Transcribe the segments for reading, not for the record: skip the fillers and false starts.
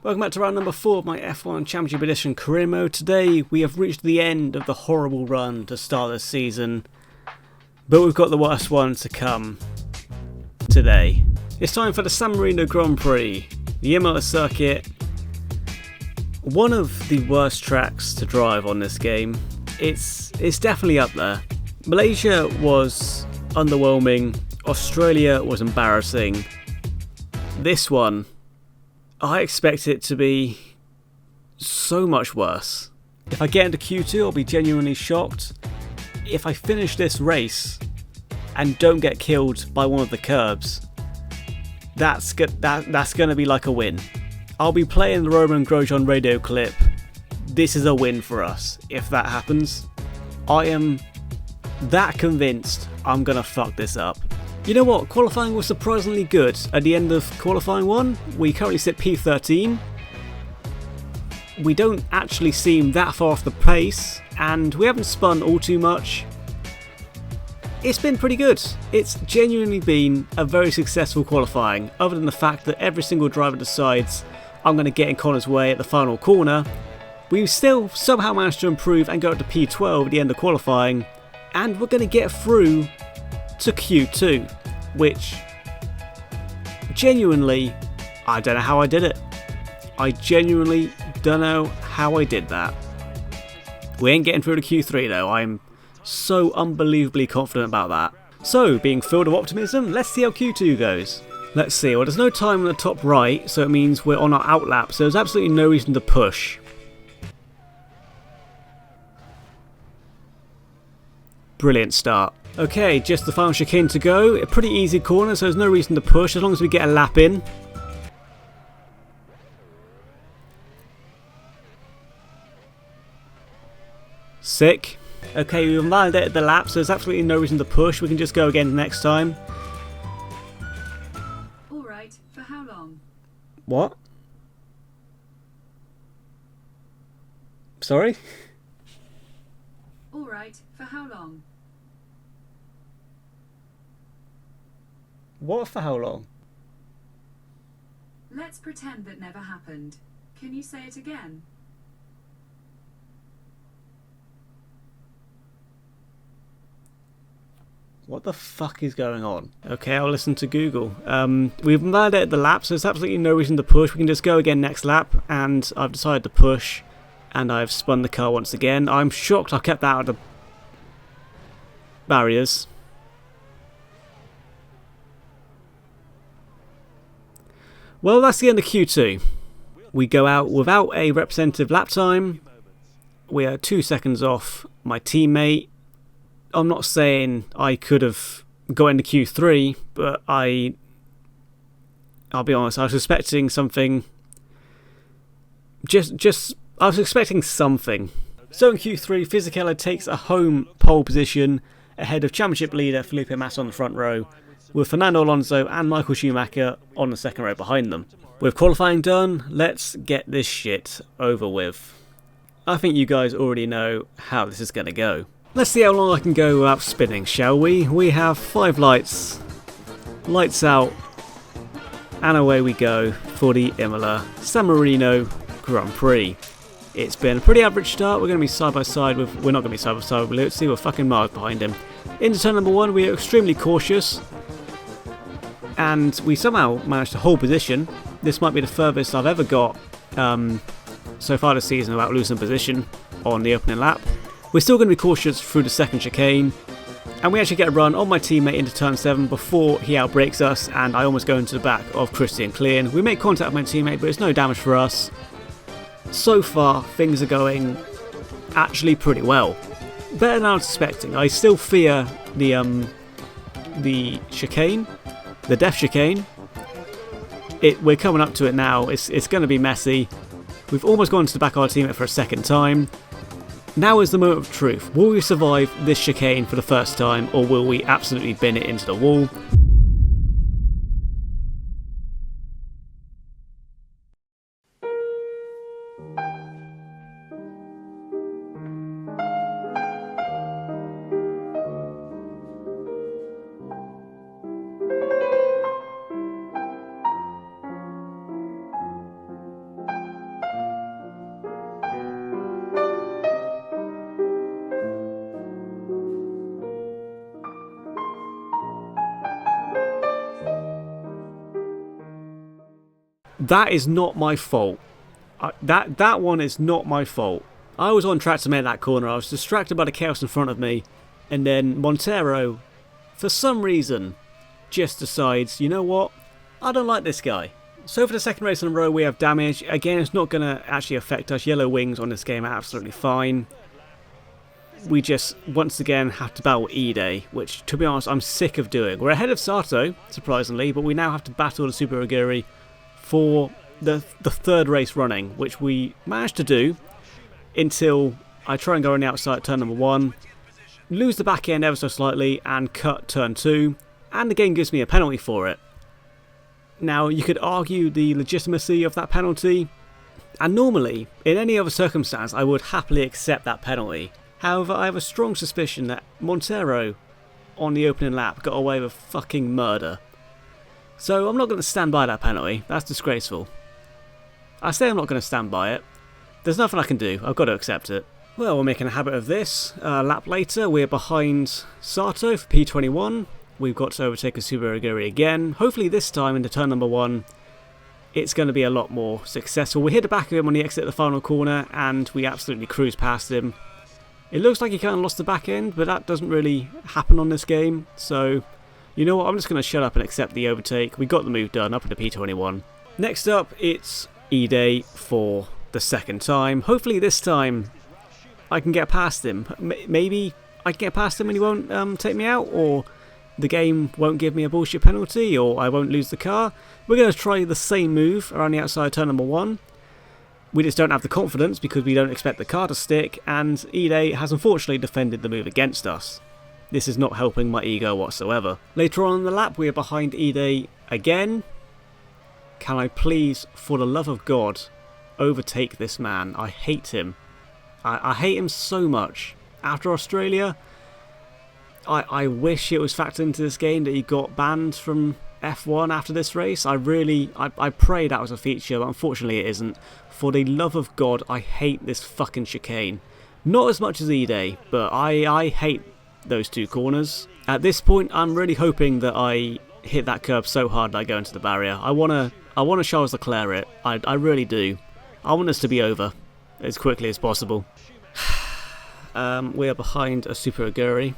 Welcome back to round number 4 of my F1 Championship Edition career mode. Today we have reached the end of the horrible run to start this season, but we've got the worst one to come today. It's time for the San Marino Grand Prix, the Imola circuit. One of the worst tracks to drive on this game. It's definitely up there. Malaysia was underwhelming, Australia was embarrassing. This one, I expect it to be so much worse. If I get into Q2, I'll be genuinely shocked. If I finish this race and don't get killed by one of the curbs, that's going to be like a win. I'll be playing the Romain Grosjean radio clip. This is a win for us if that happens. I am that convinced I'm going to fuck this up. You know what, qualifying was surprisingly good. At the end of qualifying 1, we currently sit P13. We don't actually seem that far off the pace, and we haven't spun all too much. It's been pretty good. It's genuinely been a very successful qualifying, other than the fact that every single driver decides I'm going to get in Connor's way at the final corner. We've still somehow managed to improve and go up to P12 at the end of qualifying, and we're going to get through to Q2, which genuinely, I don't know how I did it. I genuinely don't know how I did that. We ain't getting through to Q3 though. I'm so unbelievably confident about that. So, being filled with optimism, let's see how Q2 goes. Let's see, well, there's no time on the top right, so it means we're on our outlap, so there's absolutely no reason to push. Brilliant start. Okay, just the final chicane to go. A pretty easy corner, so there's no reason to push as long as we get a lap in. Sick. Okay, we've validated the lap, so there's absolutely no reason to push. We can just go again next time. Alright, for how long? What? Sorry? Alright, for how long? What for how long? Let's pretend that never happened. Can you say it again? What the fuck is going on? Okay, I'll listen to Google. We've validated the lap, so there's absolutely no reason to push. We can just go again next lap, and I've decided to push, and I've spun the car once again. I'm shocked I kept that out of the barriers. Well, that's the end of Q2. We go out without a representative lap time. We are 2 seconds off my teammate. I'm not saying I could have got into Q3, but I'll be honest, I was expecting something. I was expecting something. So in Q3, Fisichella takes a home pole position ahead of championship leader Felipe Massa on the front row, with Fernando Alonso and Michael Schumacher on the second row behind them. With qualifying done, let's get this shit over with. I think you guys already know how this is going to go. Let's see how long I can go without spinning, shall we? We have 5 lights. Lights out. And away we go for the Imola San Marino Grand Prix. It's been a pretty average start. We're going to be side by side with... We're not going to be side by side with Lutzi. We're fucking miles behind him. Into turn number 1, we are extremely cautious. And we somehow managed to hold position. This might be the furthest I've ever got so far this season without losing position on the opening lap. We're still going to be cautious through the second chicane, and we actually get a run on my teammate into turn 7 before he outbrakes us, and I almost go into the back of Christian Klein. We make contact with my teammate, but it's no damage for us. So far, things are going actually pretty well. Better than I was expecting. I still fear the chicane, the death chicane. We're coming up to it now. It's going to be messy. We've almost gone to the back of our teammate for a second time. Now is the moment of truth. Will we survive this chicane for the first time, or will we absolutely bin it into the wall? That is not my fault. That one is not my fault. I was on track to make that corner. I was distracted by the chaos in front of me, and then Montero, for some reason, just decides, you know what? I don't like this guy. So for the second race in a row, we have damage. Again, it's not going to actually affect us. Yellow wings on this game are absolutely fine. We just, once again, have to battle Ide, which, to be honest, I'm sick of doing. We're ahead of Sato, surprisingly, but we now have to battle the Super Aguri for the third race running, which we managed to do until I try and go on the outside at turn number 1, lose the back end ever so slightly, and cut turn 2, and the game gives me a penalty for it. Now, you could argue the legitimacy of that penalty, and normally, in any other circumstance, I would happily accept that penalty. However, I have a strong suspicion that Montero, on the opening lap, got away with fucking murder. So I'm not going to stand by that penalty. That's disgraceful. I say I'm not going to stand by it. There's nothing I can do. I've got to accept it. Well, we're making a habit of this. A lap later, we're behind Sato for P21. We've got to overtake a Super Aguri again. Hopefully this time into turn number 1, it's going to be a lot more successful. We hit the back of him on the exit of the final corner, and we absolutely cruise past him. It looks like he kind of lost the back end, but that doesn't really happen on this game. So, you know what? I'm just going to shut up and accept the overtake. We got the move done up into P21. Next up, it's Ide for the second time. Hopefully this time I can get past him. Maybe I can get past him and he won't take me out, or the game won't give me a bullshit penalty, or I won't lose the car. We're going to try the same move around the outside turn number 1. We just don't have the confidence because we don't expect the car to stick, and Ide has unfortunately defended the move against us. This is not helping my ego whatsoever. Later on in the lap, we are behind Ide again. Can I please, for the love of God, overtake this man? I hate him. I hate him so much. After Australia, I wish it was factored into this game that he got banned from F1 after this race. I pray that was a feature, but unfortunately it isn't. For the love of God, I hate this fucking chicane. Not as much as Ide, but I hate those two corners. At this point, I'm really hoping that I hit that curb so hard that I go into the barrier. I wanna Charles Leclerc it. I really do. I want this to be over as quickly as possible. We are behind a Super Aguri.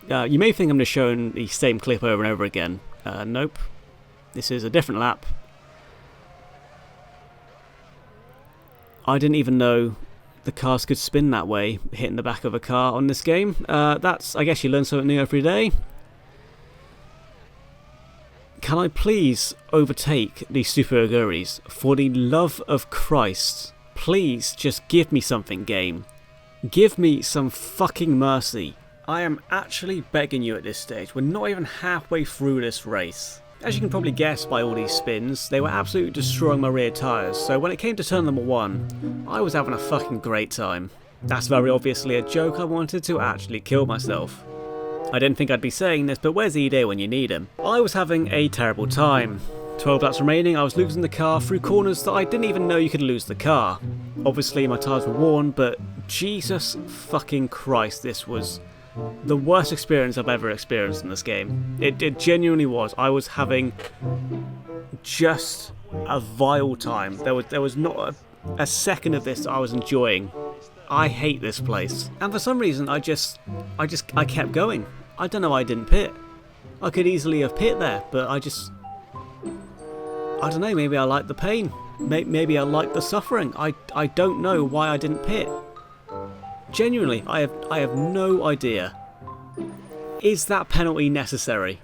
You may think I'm just showing the same clip over and over again. Nope. This is a different lap. I didn't even know the cars could spin that way, hitting the back of a car on this game. I guess you learn something new every day. Can I please overtake these Super Aguris? For the love of Christ, please just give me something, game. Give me some fucking mercy. I am actually begging you at this stage. We're not even halfway through this race. As you can probably guess by all these spins, they were absolutely destroying my rear tyres, so when it came to turn number 1, I was having a fucking great time. That's very obviously a joke. I wanted to actually kill myself. I didn't think I'd be saying this, but where's Ide when you need him? I was having a terrible time. 12 laps remaining, I was losing the car through corners that I didn't even know you could lose the car. Obviously my tyres were worn, but Jesus fucking Christ, this was the worst experience I've ever experienced in this game. It genuinely was. I was having just a vile time. There was not a second of this that I was enjoying. I hate this place. And for some reason I kept going. I don't know why I didn't pit. I could easily have pit there, but I don't know, maybe I like the pain. Maybe I like the suffering. I don't know why I didn't pit. Genuinely, I have no idea. Is that penalty necessary?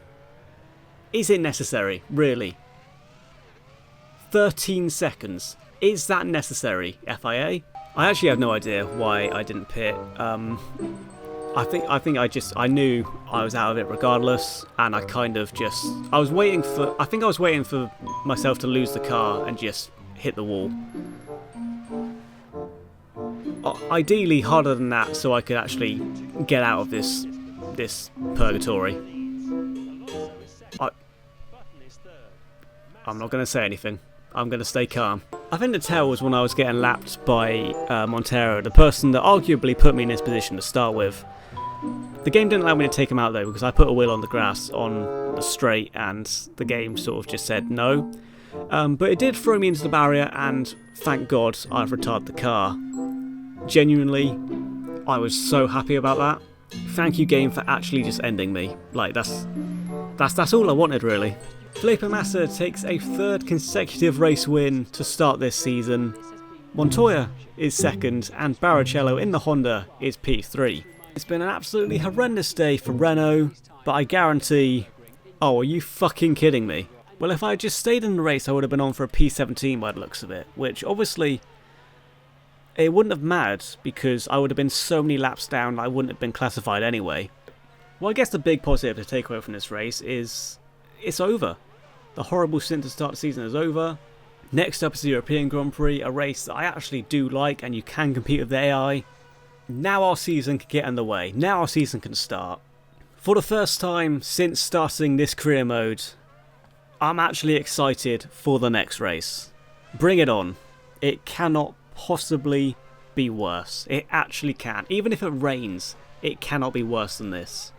Is it necessary? Really? 13 seconds. Is that necessary, FIA? I actually have no idea why I didn't pit. I think I knew I was out of it regardless, and I was waiting for myself to lose the car and just hit the wall. Ideally harder than that, so I could actually get out of this purgatory. I'm not going to say anything. I'm going to stay calm. I think the tell was when I was getting lapped by Montero, the person that arguably put me in this position to start with. The game didn't allow me to take him out though, because I put a wheel on the grass on the straight, and the game sort of just said no. But it did throw me into the barrier, and thank God I've retired the car. Genuinely, I was so happy about that. Thank you, game, for actually just ending me. Like, that's all I wanted, really. Felipe Massa takes a third consecutive race win to start this season. Montoya is second, and Barrichello in the Honda is P3. It's been an absolutely horrendous day for Renault, but I guarantee... Oh, are you fucking kidding me? Well, if I had just stayed in the race, I would have been on for a P17 by the looks of it, which obviously it wouldn't have mattered because I would have been so many laps down I wouldn't have been classified anyway. Well, I guess the big positive to take away from this race is it's over. The horrible stint to start the season is over. Next up is the European Grand Prix, a race that I actually do like and you can compete with the AI. Now our season can get underway. Now our season can start. For the first time since starting this career mode, I'm actually excited for the next race. Bring it on. It cannot possibly be worse. It actually can. Even if it rains, it cannot be worse than this.